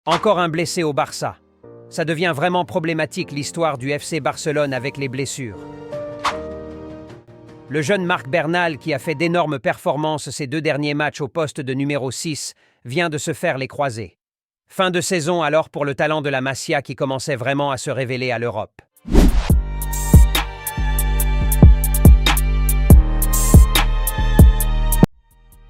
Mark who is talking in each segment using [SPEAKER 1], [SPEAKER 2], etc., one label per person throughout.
[SPEAKER 1] Encore un blessé au Barça. Ça devient vraiment problématique l'histoire du FC Barcelone avec les blessures. Le jeune Marc Bernal, qui a fait d'énormes performances ces 2 derniers matchs au poste de numéro 6, vient de se faire les croisés. Fin de saison alors pour le talent de la Masia qui commençait vraiment à se révéler à l'Europe.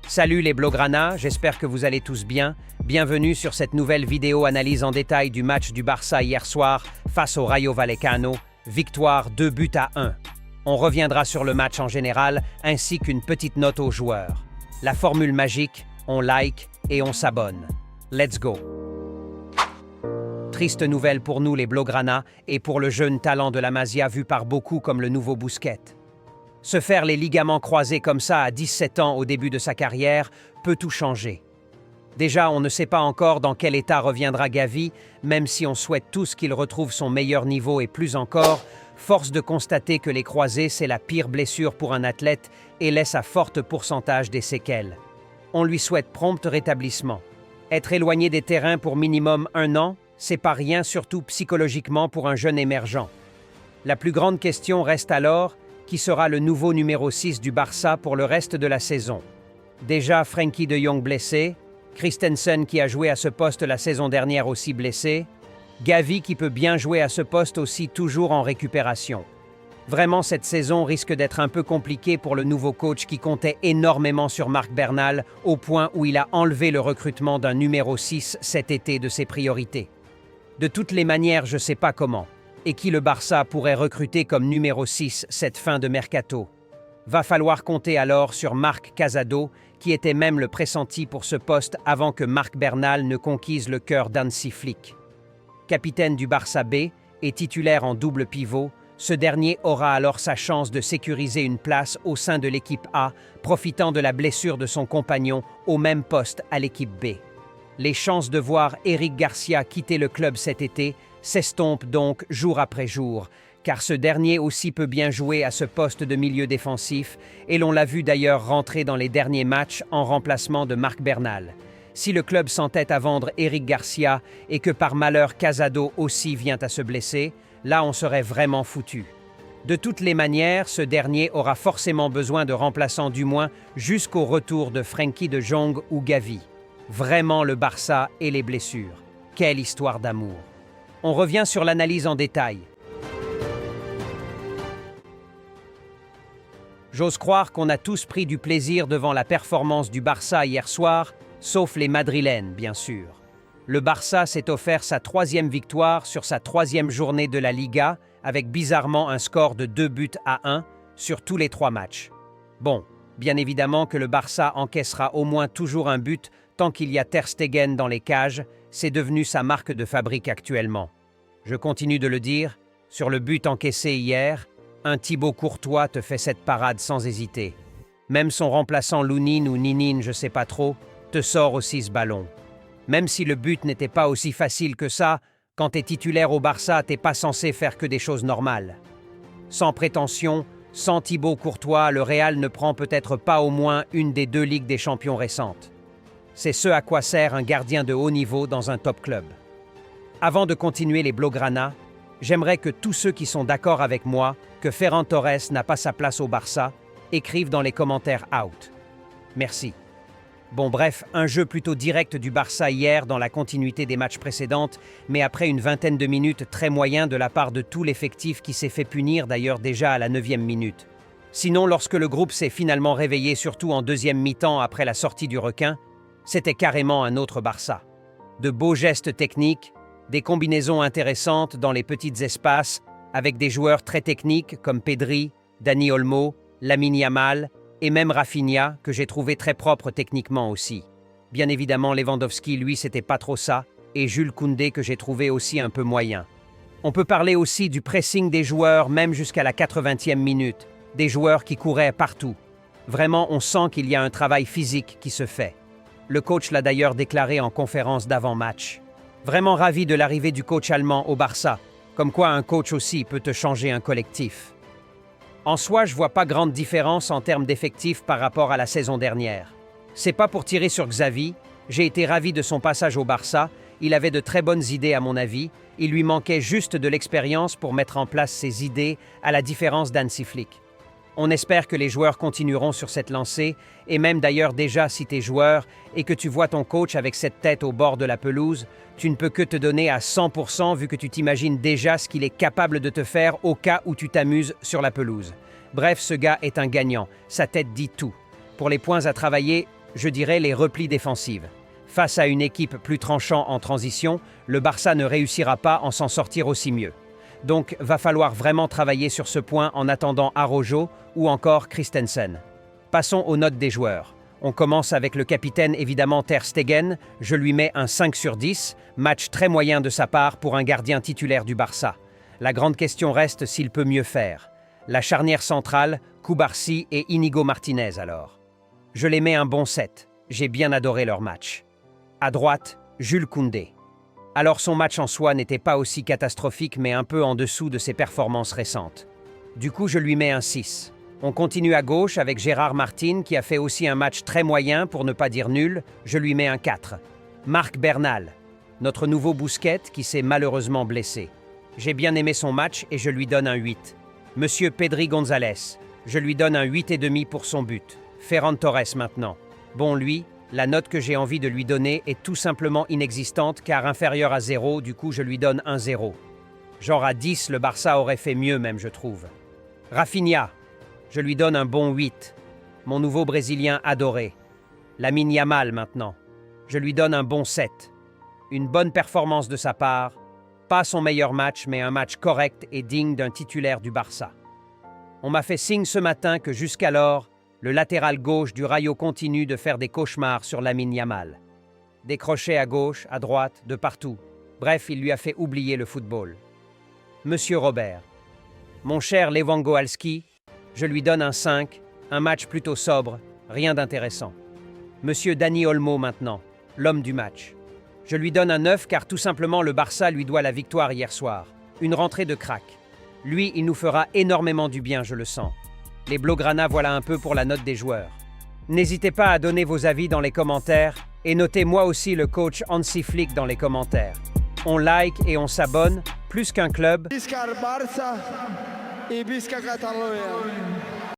[SPEAKER 1] Salut les Blaugrana, j'espère que vous allez tous bien. Bienvenue sur cette nouvelle vidéo analyse en détail du match du Barça hier soir face au Rayo Vallecano, victoire 2-1. On reviendra sur le match en général ainsi qu'une petite note aux joueurs. La formule magique, on like et on s'abonne. Let's go! Triste nouvelle pour nous les Blaugrana et pour le jeune talent de la Masia vu par beaucoup comme le nouveau Busquets. Se faire les ligaments croisés comme ça à 17 ans au début de sa carrière peut tout changer. Déjà, on ne sait pas encore dans quel état reviendra Gavi, même si on souhaite tous qu'il retrouve son meilleur niveau et plus encore, force de constater que les croisés, c'est la pire blessure pour un athlète et laisse à fort pourcentage des séquelles. On lui souhaite prompt rétablissement. Être éloigné des terrains pour minimum 1 an, c'est pas rien, surtout psychologiquement pour un jeune émergent. La plus grande question reste alors, qui sera le nouveau numéro 6 du Barça pour le reste de la saison. Déjà Frenkie de Jong blessé, Christensen qui a joué à ce poste la saison dernière aussi blessé, Gavi qui peut bien jouer à ce poste aussi toujours en récupération. Vraiment cette saison risque d'être un peu compliquée pour le nouveau coach qui comptait énormément sur Marc Bernal au point où il a enlevé le recrutement d'un numéro 6 cet été de ses priorités. De toutes les manières, je ne sais pas comment. Et qui le Barça pourrait recruter comme numéro 6 cette fin de mercato. Va falloir compter alors sur Marc Casado, qui était même le pressenti pour ce poste avant que Marc Bernal ne conquise le cœur d'Hansi Flick. Capitaine du Barça B et titulaire en double pivot, ce dernier aura alors sa chance de sécuriser une place au sein de l'équipe A, profitant de la blessure de son compagnon au même poste à l'équipe B. Les chances de voir Eric Garcia quitter le club cet été s'estompe donc jour après jour, car ce dernier aussi peut bien jouer à ce poste de milieu défensif, et l'on l'a vu d'ailleurs rentrer dans les derniers matchs en remplacement de Marc Bernal. Si le club s'entête à vendre Eric Garcia et que par malheur Casado aussi vient à se blesser, là on serait vraiment foutu. De toutes les manières, ce dernier aura forcément besoin de remplaçants du moins jusqu'au retour de Frenkie de Jong ou Gavi. Vraiment le Barça et les blessures. Quelle histoire d'amour! On revient sur l'analyse en détail. J'ose croire qu'on a tous pris du plaisir devant la performance du Barça hier soir, sauf les Madrilènes, bien sûr. Le Barça s'est offert sa 3e victoire sur sa 3e journée de la Liga, avec bizarrement un score de 2-1 sur tous les 3 matchs. Bon, bien évidemment que le Barça encaissera au moins toujours un but tant qu'il y a Ter Stegen dans les cages, c'est devenu sa marque de fabrique actuellement. Je continue de le dire, sur le but encaissé hier, un Thibaut Courtois te fait cette parade sans hésiter. Même son remplaçant Lounine ou Ninine, je sais pas trop, te sort aussi ce ballon. Même si le but n'était pas aussi facile que ça, quand t'es titulaire au Barça, t'es pas censé faire que des choses normales. Sans prétention, sans Thibaut Courtois, le Real ne prend peut-être pas au moins une des 2 Ligues des Champions récentes. C'est ce à quoi sert un gardien de haut niveau dans un top club. Avant de continuer les Blaugrana, j'aimerais que tous ceux qui sont d'accord avec moi que Ferran Torres n'a pas sa place au Barça écrivent dans les commentaires « out ». Merci. Bon bref, un jeu plutôt direct du Barça hier dans la continuité des matchs précédents, mais après une vingtaine de minutes très moyen de la part de tout l'effectif qui s'est fait punir d'ailleurs déjà à la 9e minute. Sinon, lorsque le groupe s'est finalement réveillé, surtout en 2e mi-temps après la sortie du requin, c'était carrément un autre Barça. De beaux gestes techniques, des combinaisons intéressantes dans les petits espaces, avec des joueurs très techniques comme Pedri, Dani Olmo, Lamine Yamal et même Rafinha, que j'ai trouvé très propre techniquement aussi. Bien évidemment, Lewandowski, lui, c'était pas trop ça, et Jules Koundé, que j'ai trouvé aussi un peu moyen. On peut parler aussi du pressing des joueurs, même jusqu'à la 80e minute, des joueurs qui couraient partout. Vraiment, on sent qu'il y a un travail physique qui se fait. Le coach l'a d'ailleurs déclaré en conférence d'avant-match. Vraiment ravi de l'arrivée du coach allemand au Barça, comme quoi un coach aussi peut te changer un collectif. En soi, je vois pas grande différence en termes d'effectifs par rapport à la saison dernière. C'est pas pour tirer sur Xavi, j'ai été ravi de son passage au Barça, Il avait de très bonnes idées à mon avis, il lui manquait juste de l'expérience pour mettre en place ses idées, à la différence d'Hansi Flick. On espère que les joueurs continueront sur cette lancée, et même d'ailleurs déjà si tu es joueur et que tu vois ton coach avec cette tête au bord de la pelouse, tu ne peux que te donner à 100% vu que tu t'imagines déjà ce qu'il est capable de te faire au cas où tu t'amuses sur la pelouse. Bref, ce gars est un gagnant, sa tête dit tout. Pour les points à travailler, je dirais les replis défensifs. Face à une équipe plus tranchant en transition, le Barça ne réussira pas à s'en sortir aussi mieux. Donc, va falloir vraiment travailler sur ce point en attendant Araujo ou encore Christensen. Passons aux notes des joueurs. On commence avec le capitaine évidemment Ter Stegen, je lui mets un 5 sur 10, match très moyen de sa part pour un gardien titulaire du Barça. La grande question reste s'il peut mieux faire. La charnière centrale, Cubarsí et Inigo Martinez alors. Je les mets un bon 7, j'ai bien adoré leur match. À droite, Jules Koundé. Alors son match en soi n'était pas aussi catastrophique mais un peu en dessous de ses performances récentes. Du coup je lui mets un 6. On continue à gauche avec Gérard Martin qui a fait aussi un match très moyen pour ne pas dire nul, je lui mets un 4. Marc Bernal, notre nouveau Busquets qui s'est malheureusement blessé. J'ai bien aimé son match et je lui donne un 8. Monsieur Pedri González, je lui donne un 8,5 pour son but. Ferran Torres maintenant. Bon lui, la note que j'ai envie de lui donner est tout simplement inexistante car inférieure à 0, du coup je lui donne un 0. Genre à 10, le Barça aurait fait mieux même je trouve. Rafinha, je lui donne un bon 8. Mon nouveau Brésilien adoré. Lamine Yamal maintenant. Je lui donne un bon 7. Une bonne performance de sa part. Pas son meilleur match mais un match correct et digne d'un titulaire du Barça. On m'a fait signe ce matin que jusqu'alors, le latéral gauche du Rayo continue de faire des cauchemars sur Lamine Yamal. Des crochets à gauche, à droite, de partout. Bref, il lui a fait oublier le football. Monsieur Robert. Mon cher Lewandowski, je lui donne un 5, un match plutôt sobre, rien d'intéressant. Monsieur Dani Olmo maintenant, l'homme du match. Je lui donne un 9 car tout simplement le Barça lui doit la victoire hier soir. Une rentrée de crack. Lui, il nous fera énormément du bien, je le sens. Les Blaugrana, voilà un peu pour la note des joueurs. N'hésitez pas à donner vos avis dans les commentaires et notez moi aussi le coach Hansi Flick dans les commentaires. On like et on s'abonne, plus qu'un club.
[SPEAKER 2] Visca Barça et Visca Catalunya.